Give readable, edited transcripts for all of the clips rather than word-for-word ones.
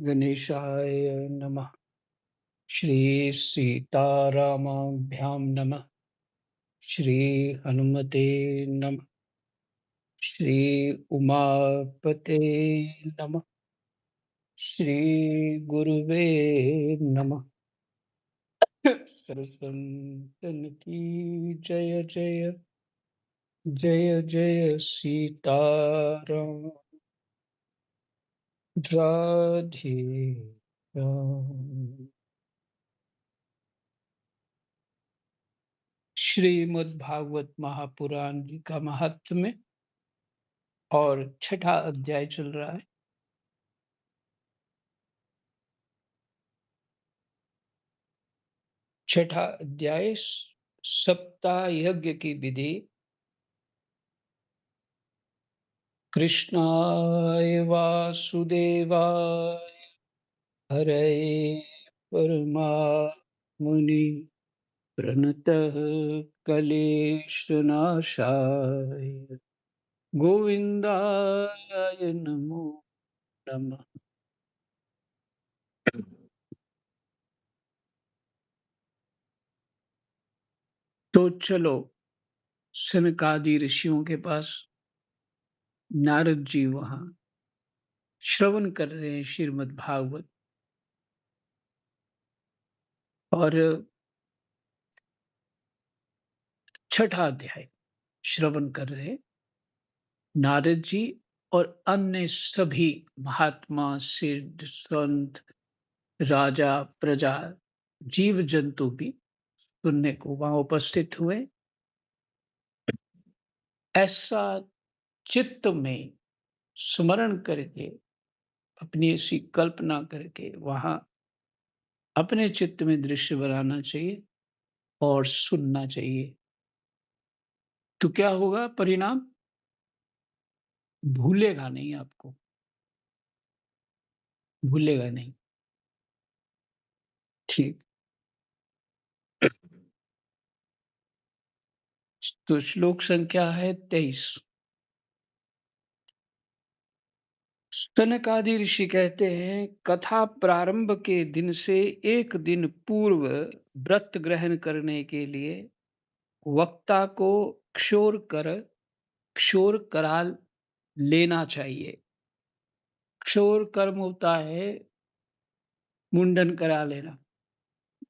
गणेशाय नमः। श्री सीतारामाभ्यां नमः। श्री हनुमते नमः। श्री उमापते नमः। श्री गुरुवे नमः। सरसंतन की जय जय जय जय सीताराम। राधे राम। श्रीमद् भागवत महापुराण जी का महात्म्य और छठा अध्याय चल रहा है। छठा अध्याय सप्ताह यज्ञ की विधि। कृष्णाय वासुदेवाय हरये परमात्मने प्रणतः क्लेशनाशाय गोविंदाय नमो नमः। तो चलो, सनकादि ऋषियों के पास नारद जी वहां श्रवण कर रहे हैं श्रीमद् भागवत। और छठा अध्याय श्रवण कर रहे नारद जी और अन्य सभी महात्मा, सिद्ध, संत, राजा, प्रजा, जीव जंतु भी सुनने को वहां उपस्थित हुए। ऐसा चित्त में स्मरण करके, अपनी ऐसी कल्पना करके वहां अपने चित्त में दृश्य बनाना चाहिए और सुनना चाहिए। तो क्या होगा परिणाम? भूलेगा नहीं, आपको भूलेगा नहीं। ठीक। तो श्लोक संख्या है 23। सनकादि ऋषि कहते हैं, कथा प्रारंभ के दिन से एक दिन पूर्व व्रत ग्रहण करने के लिए वक्ता को क्षौर करा लेना चाहिए। क्षौर कर्म होता है मुंडन करा लेना,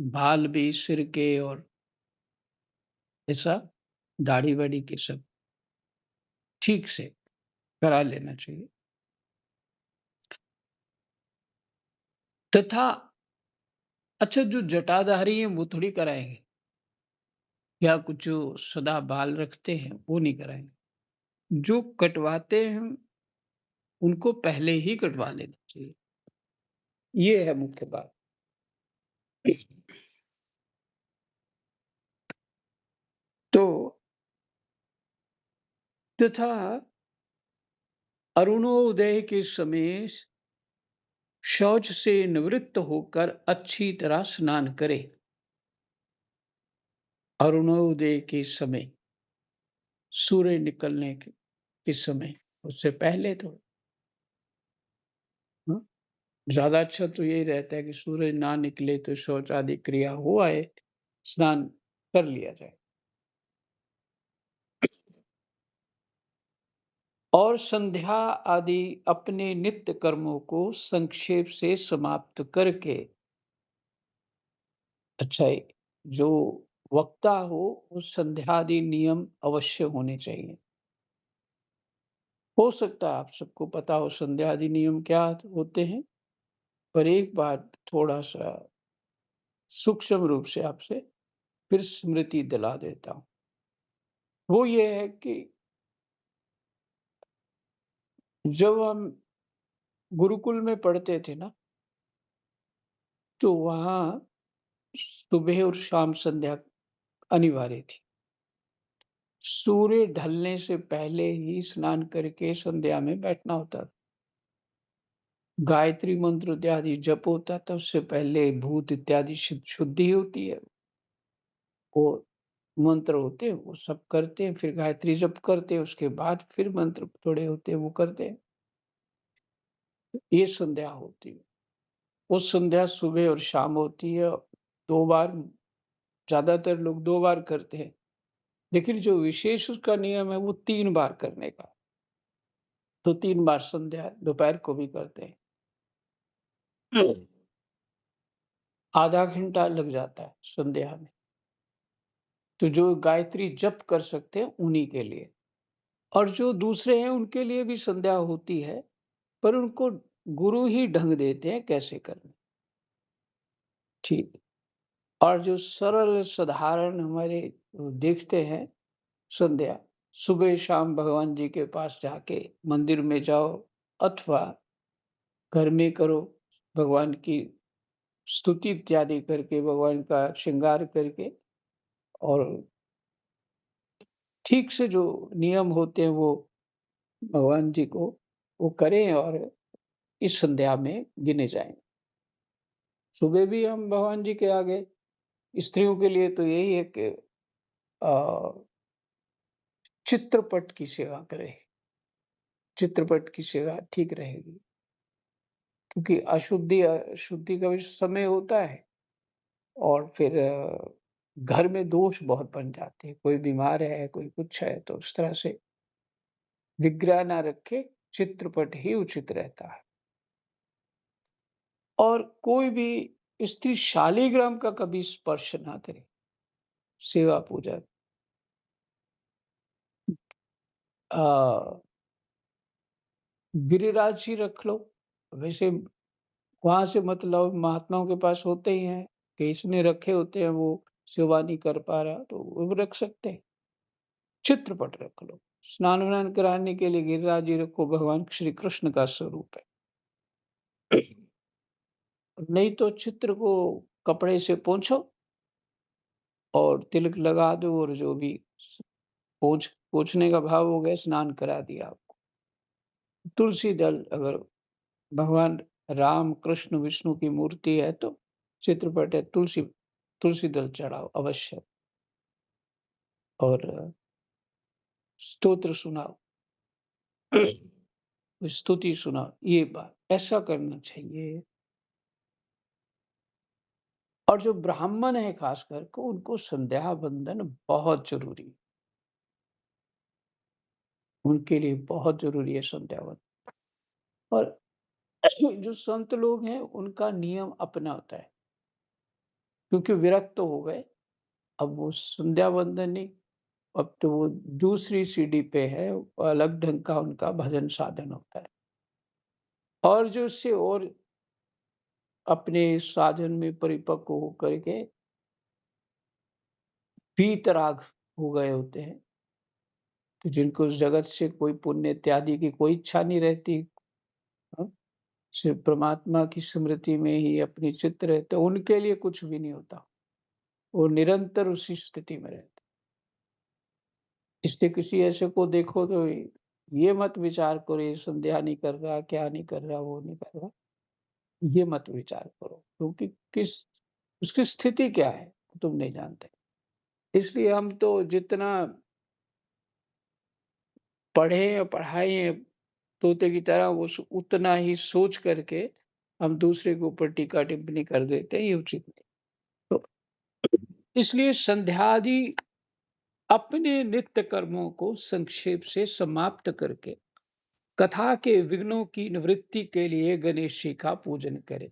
बाल भी सिर के और ऐसा दाढ़ी वाड़ी के सब ठीक से करा लेना चाहिए। तथा अच्छा, जो जटाधारी हैं वो थोड़ी कराएंगे, या कुछ जो सदा बाल रखते हैं वो नहीं कराएंगे। जो कटवाते हैं उनको पहले ही कटवा लेना चाहिए। ये है मुख्य बात। तो तथा अरुणोदय के समय शौच से निवृत्त होकर अच्छी तरह स्नान करे। अरुणोदय के समय, सूर्य निकलने के समय, उससे पहले तो हाँ, ज्यादा अच्छा तो यही रहता है कि सूरज ना निकले तो शौच आदि क्रिया हो आए, स्नान कर लिया जाए। और संध्या आदि अपने नित्य कर्मों को संक्षेप से समाप्त करके, अच्छा, जो वक्ता हो उस संध्या आदि नियम अवश्य होने चाहिए। हो सकता है आप सबको पता हो संध्या आदि नियम क्या होते हैं, पर एक बार थोड़ा सा सूक्ष्म रूप से आपसे फिर स्मृति दिला देता हूं। वो ये है कि जब हम गुरुकुल में पढ़ते थे ना, तो वहां सुबह और शाम संध्या अनिवार्य थी। सूर्य ढलने से पहले ही स्नान करके संध्या में बैठना होता था। गायत्री मंत्र इत्यादि जप होता था, उससे पहले भूत इत्यादि शुद्धि होती है। वो मंत्र होते हैं वो सब करते हैं, फिर गायत्री जप करते हैं, उसके बाद फिर मंत्र थोड़े होते हैं वो करते हैं। ये संध्या होती है। वो संध्या सुबह और शाम होती है। 2 बार, ज़्यादातर लोग 2 बार करते हैं, लेकिन जो विशेष उसका नियम है वो 3 बार करने का। तो 3 बार संध्या दोपहर को भी करते हैं। आधा घंटा लग जाता है संध्या में। तो जो गायत्री जप कर सकते हैं उन्हीं के लिए, और जो दूसरे हैं उनके लिए भी संध्या होती है, पर उनको गुरु ही ढंग देते हैं कैसे करनी। ठीक। और जो सरल साधारण हमारे देखते हैं संध्या, सुबह शाम भगवान जी के पास जाके मंदिर में जाओ अथवा घर में करो, भगवान की स्तुति इत्यादि करके, भगवान का श्रृंगार करके, और ठीक से जो नियम होते हैं वो भगवान जी को वो करें, और इस संध्या में गिने जाएँ। सुबह भी हम भगवान जी के आगे, स्त्रियों के लिए तो यही है कि अ, चित्रपट की सेवा करें। चित्रपट की सेवा ठीक रहेगी, क्योंकि शुद्धि का भी समय होता है, और फिर घर में दोष बहुत बन जाते हैं। कोई बीमार है, कोई कुछ है, तो उस तरह से विग्रह ना रखे, चित्रपट ही उचित रहता है। और कोई भी स्त्री शालिग्राम का कभी स्पर्श ना करे सेवा पूजा। अ, गिरिराज ही रख लो। वैसे वहाँ से मतलब महात्माओं के पास होते ही हैं कि इसने रखे होते हैं, वो सेवा नहीं कर पा रहा, तो वो रख सकते हैं। चित्रपट रख लो। स्नान-वान कराने के लिए गिरिराज जी रखो, भगवान श्री कृष्ण का स्वरूप है। नहीं तो चित्र को कपड़े से पोंछो और तिलक लगा दो, और जो भी स पोंछने का भाव हो गया, स्नान करा दिया आपको। तुलसी दल, अगर भगवान राम, कृष्ण, विष्णु की मूर्ति है तो चित्रपट है, तुलसी तुलसी दल चढ़ाओ अवश्य, और स्तोत्र सुनाओ, स्तुति सुनाओ, ये बात ऐसा करना चाहिए। और जो ब्राह्मण है खास करके, उनको संध्या बंदन बहुत जरूरी है। उनके लिए बहुत जरूरी है संध्या बंदन। और जो संत लोग हैं उनका नियम अपना होता है, क्योंकि विरक्त तो हो गए। अब वो संध्या बंदन नहीं, अब तो वो दूसरी सीढ़ी पे है, अलग ढंग का उनका भजन साधन होता है। और जो उससे और अपने साधन में परिपक्व होकर के वीतराग हो गए होते हैं, तो जिनको उस जगत से कोई पुण्य इत्यादि की कोई इच्छा नहीं रहती, हाँ, सिर्फ परमात्मा की स्मृति में ही अपनी चित्त रहते, उनके लिए कुछ भी नहीं होता। वो निरंतर उसी स्थिति में रहते। इसलिए किसी ऐसे को देखो तो ये मत विचार करो ये संध्या नहीं कर रहा, क्या नहीं कर रहा, वो नहीं कर रहा। ये मत विचार करो, क्योंकि किस उसकी स्थिति क्या है तुम नहीं जानते। इसलिए हम तो जितना पढ़े और पढ़ाए हैं तोते की तरह, वो उतना ही सोच करके हम दूसरे के ऊपर टीका टिप्पणी कर देते हैं, ये उचित नहीं। तो इसलिए संध्यादि अपने नित्य कर्मों को संक्षेप से समाप्त करके कथा के विघ्नों की निवृत्ति के लिए गणेश जी का पूजन करें।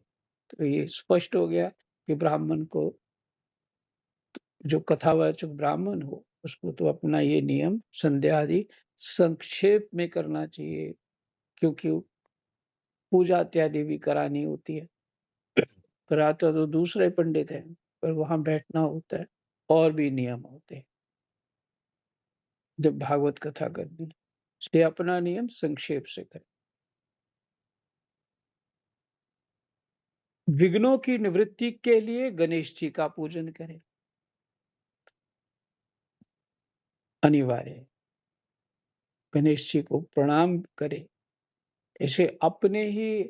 तो ये स्पष्ट हो गया कि ब्राह्मण को, जो कथावाचक ब्राह्मण हो, उसको तो अपना ये नियम संध्या आदि संक्षेप में करना चाहिए, क्योंकि पूजा इत्यादि भी करानी होती है। कराता तो दूसरे पंडित हैं, पर वहां बैठना होता है, और भी नियम होते हैं जब भागवत कथा करनी है। इसलिए अपना नियम संक्षेप से करें। विघ्नों की निवृत्ति के लिए गणेश जी का पूजन करें, अनिवार्य है। गणेश जी को प्रणाम करें। ऐसे अपने ही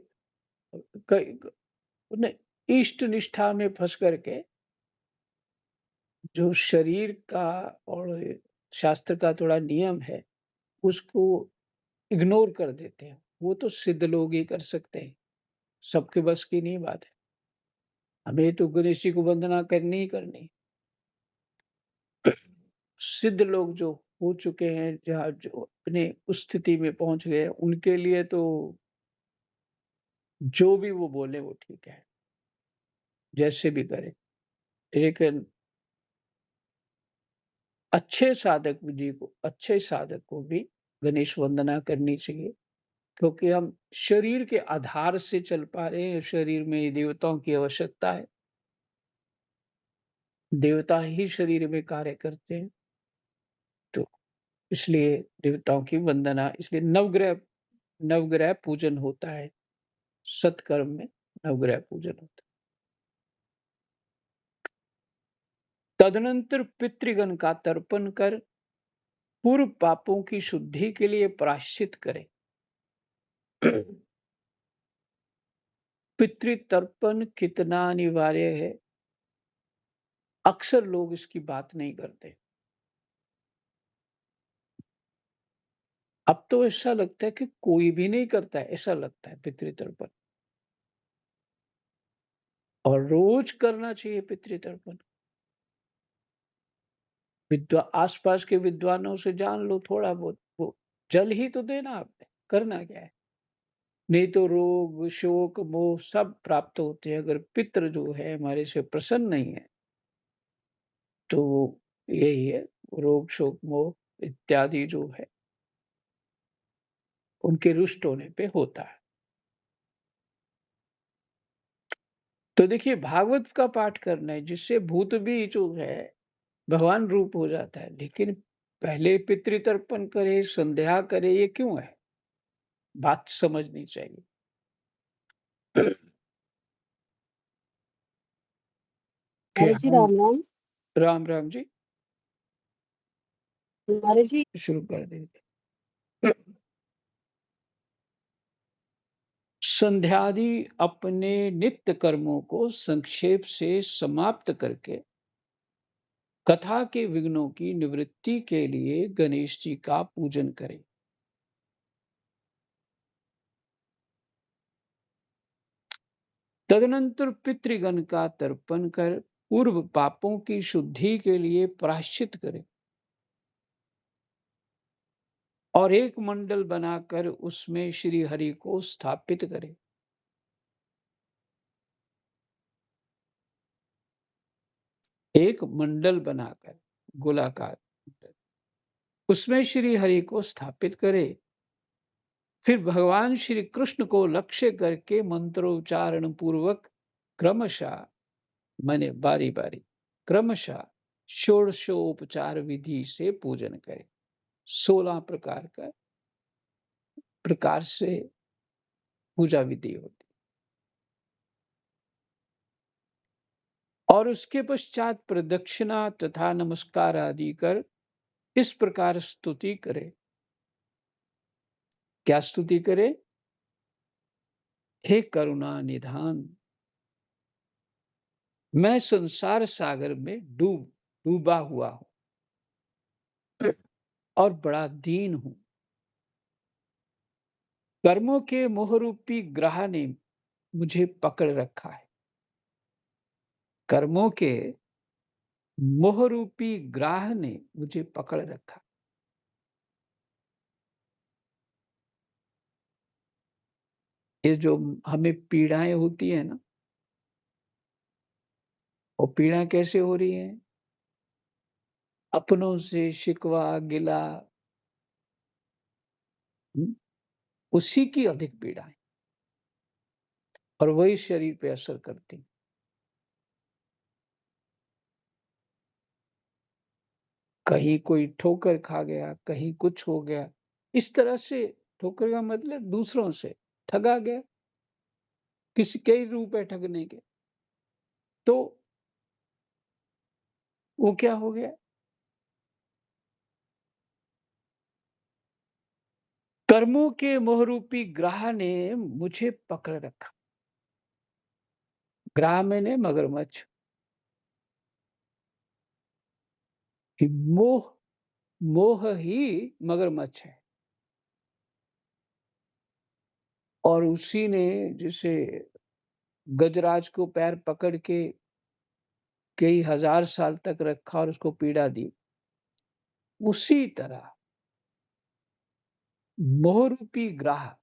इष्ट निष्ठा में फंस करके, जो शरीर का और शास्त्र का थोड़ा नियम है, उसको इग्नोर कर देते हैं। वो तो सिद्ध लोग ही कर सकते हैं। सबके बस की नहीं बात है। हमें तो गणेश जी को वंदना करनी ही करनी। सिद्ध लोग जो हो चुके हैं, जहाँ जो अपने उस स्थिति में पहुँच गए, उनके लिए तो जो भी वो बोले वो ठीक है, जैसे भी करें। लेकिन अच्छे साधक को भी गणेश वंदना करनी चाहिए, क्योंकि हम शरीर के आधार से चल पा रहे हैं, शरीर में देवताओं की आवश्यकता है। देवता ही शरीर में कार्य करते हैं, तो इसलिए देवताओं की वंदना, इसलिए नवग्रह पूजन होता है। सत्कर्म में नवग्रह पूजन होता है। तदनंतर पितृगण का तर्पण कर पूर्व पापों की शुद्धि के लिए प्रायश्चित करें। पितृतर्पण कितना अनिवार्य है, अक्सर लोग इसकी बात नहीं करते। अब तो ऐसा लगता है कि कोई भी नहीं करता है, ऐसा लगता है पितृतर्पण। और रोज करना चाहिए पितृतर्पण। आसपास के विद्वानों से जान लो थोड़ा बहुत, वो जल ही तो देना, आपने करना क्या है। नहीं तो रोग शोक मोह सब प्राप्त होते हैं। अगर पितृ जो है हमारे से प्रसन्न नहीं है, तो यही है, रोग शोक मोह इत्यादि जो है उनके रुष्ट होने पे होता है। तो देखिए, भागवत का पाठ करना है जिससे भूत भी जो है भगवान रूप हो जाता है। लेकिन पहले पितृतर्पण करे, संध्या करे, ये क्यों है, बात समझनी चाहिए। कि महाराज जी हम राम राम। राम राम जी महाराज जी शुरू कर देंगे। संध्यादि अपने नित्य कर्मों को संक्षेप से समाप्त करके कथा के विघ्नों की निवृत्ति के लिए गणेश जी का पूजन करें। तदनंतर पितृगण का तर्पण कर पूर्व पापों की शुद्धि के लिए प्रायश्चित करें और एक मंडल बनाकर उसमें श्री हरि को स्थापित करें। एक मंडल बनाकर, गोलाकार मंडल, उसमें श्री हरि को स्थापित करें। फिर भगवान श्री कृष्ण को लक्ष्य करके मंत्रोच्चारण पूर्वक क्रमशः, माने बारी बारी, क्रमशः षोडशोपचार विधि से पूजन करें। 16 प्रकार से पूजा विधि होती। और उसके पश्चात प्रदक्षिणा तथा नमस्कार आदि कर इस प्रकार स्तुति करे। क्या स्तुति करे? हे करुणा निधान, मैं संसार सागर में डूबा हुआ हूं और बड़ा दीन हूं। कर्मों के मोहरूपी ग्रह ने मुझे पकड़ रखा है। कर्मों के मोहरूपी ग्राह ने मुझे पकड़ रखा। ये जो हमें पीड़ाएं होती है ना, वो पीड़ा कैसे हो रही है? अपनों से शिकवा गिला, उसी की अधिक पीड़ा है और वही शरीर पे असर करती। कहीं कोई ठोकर खा गया, कहीं कुछ हो गया, इस तरह से। ठोकर का मतलब दूसरों से ठगा गया, किसी कई रूप है ठगने के। तो वो क्या हो गया? कर्मों के मोहरूपी ग्राह ने मुझे पकड़ रखा। ग्राह मैंने मगरमच्छ। मोह, मोह ही मगरमच्छ है। और उसी ने जिसे गजराज को पैर पकड़ के कई हजार साल तक रखा और उसको पीड़ा दी। उसी तरह मोह रूपी ग्रह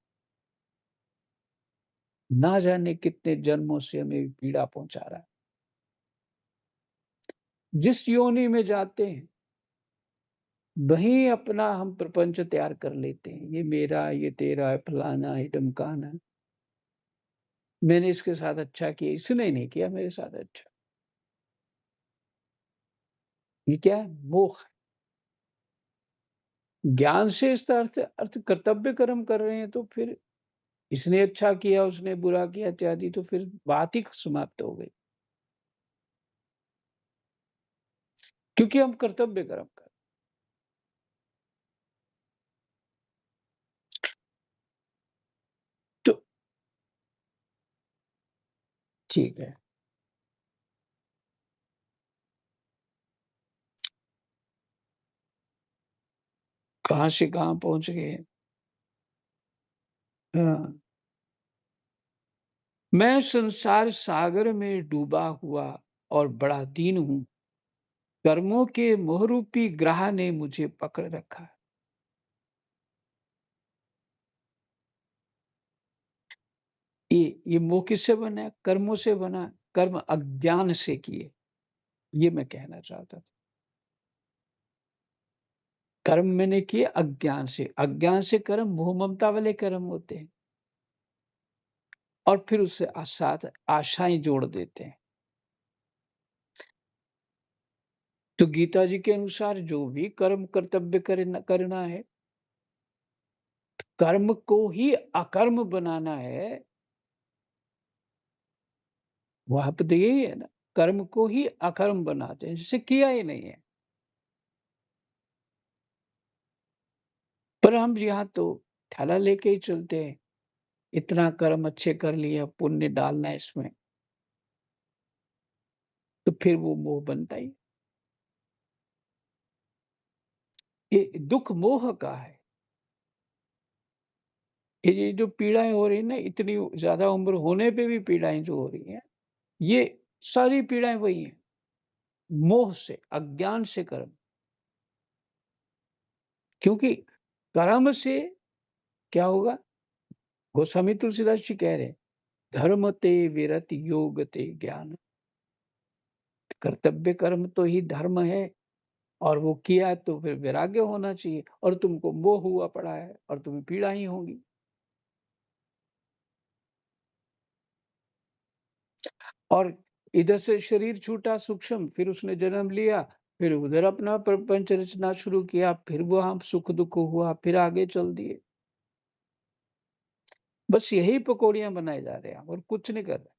ना जाने कितने जन्मों से हमें पीड़ा पहुंचा रहा है। जिस योनि में जाते हैं वहीं अपना हम प्रपंच तैयार कर लेते हैं। ये मेरा, ये तेरा है, फलाना है, ढमकाना है। मैंने इसके साथ अच्छा किया, इसने नहीं किया मेरे साथ अच्छा। ये क्या है? मोह है। ज्ञान से इसका अर्थ अर्थ कर्तव्य कर्म कर रहे हैं, तो फिर इसने अच्छा किया, उसने बुरा किया इत्यादि, तो फिर बात ही समाप्त हो गई। क्योंकि हम कर्तव्य कर्म कर। तो ठीक है। कहाँ से कहाँ पहुंच गए। हाँ। मैं संसार सागर में डूबा हुआ और बड़ा दीन हूँ। कर्मों के मोहरूपी ग्रह ने मुझे पकड़ रखा। ये मोह किससे बना है? कर्मों से बना। कर्म अज्ञान से किए, ये मैं कहना चाहता था। कर्म मैंने किए अज्ञान से, अज्ञान से कर्म मोह ममता वाले कर्म होते हैं, और फिर उससे साथ आशाएं जोड़ देते हैं। तो गीता जी के अनुसार जो भी कर्म कर्तव्य करना है, कर्म को ही अकर्म बनाना है। वहां पर तो यही है ना, कर्म को ही अकर्म बनाते हैं, जिसे किया ही नहीं है। पर हम यहाँ तो थैला लेके ही चलते हैं। इतना कर्म अच्छे कर लिए, पुण्य डालना है इसमें, तो फिर वो मोह बनता ही। ये दुख मोह का है। ये जो पीड़ाएं हो रही है ना, इतनी ज्यादा उम्र होने पे भी पीड़ाएं जो हो रही हैं, ये सारी पीड़ाएं वही हैं। मोह से, अज्ञान से कर्म। क्योंकि कर्म से क्या होगा? गोस्वामी तुलसीदास जी कह रहे हैं, धर्म ते विरत योग ते ज्ञान। कर्तव्य कर्म तो ही धर्म है, और वो किया तो फिर वैराग्य होना चाहिए, और तुमको मोह हुआ पड़ा है और तुम्हें पीड़ा ही होगी। और इधर से शरीर छूटा सूक्ष्म, फिर उसने जन्म लिया, फिर उधर अपना प्रपंच रचना शुरू किया, फिर वो हम सुख दुख हुआ, फिर आगे चल दिए। बस यही पकौड़ियां बनाए जा रहे हैं, और कुछ नहीं कर रहे।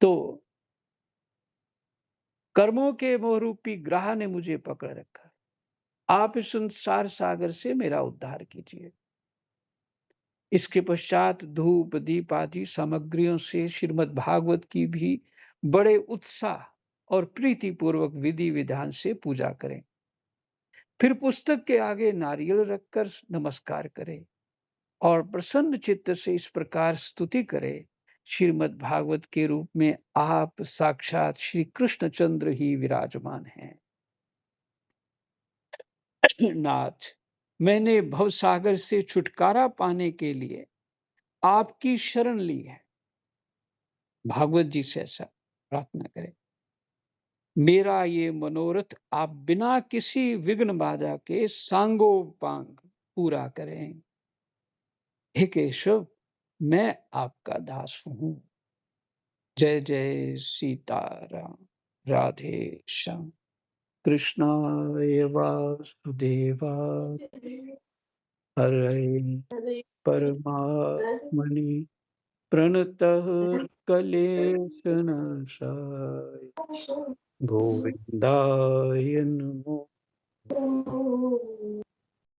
तो कर्मों के मोहरूपी ग्रह ने मुझे पकड़ रखा। आप इस संसार सागर से मेरा उद्धार कीजिए। इसके पश्चात धूप दीप आदि सामग्रियों से श्रीमद् भागवत की भी बड़े उत्साह और प्रीति पूर्वक विधि विधान से पूजा करें। फिर पुस्तक के आगे नारियल रखकर नमस्कार करें, और प्रसन्न चित्त से इस प्रकार स्तुति करें, श्रीमद् भागवत के रूप में आप साक्षात श्री कृष्णचंद्र ही विराजमान हैं। नाथ, मैंने भवसागर से छुटकारा पाने के लिए आपकी शरण ली है। भागवत जी से ऐसा प्रार्थना करें। मेरा ये मनोरथ आप बिना किसी विघ्न बाधा के सांगोपांग पूरा करें। हे केशव, मैं आपका दास हूं। जय जय सीताराम। राधे श्याम। कृष्णाय वासुदेवाय, हरे परमात्मनि प्रणतः क्लेशनाशाय गोविन्दाय नमो।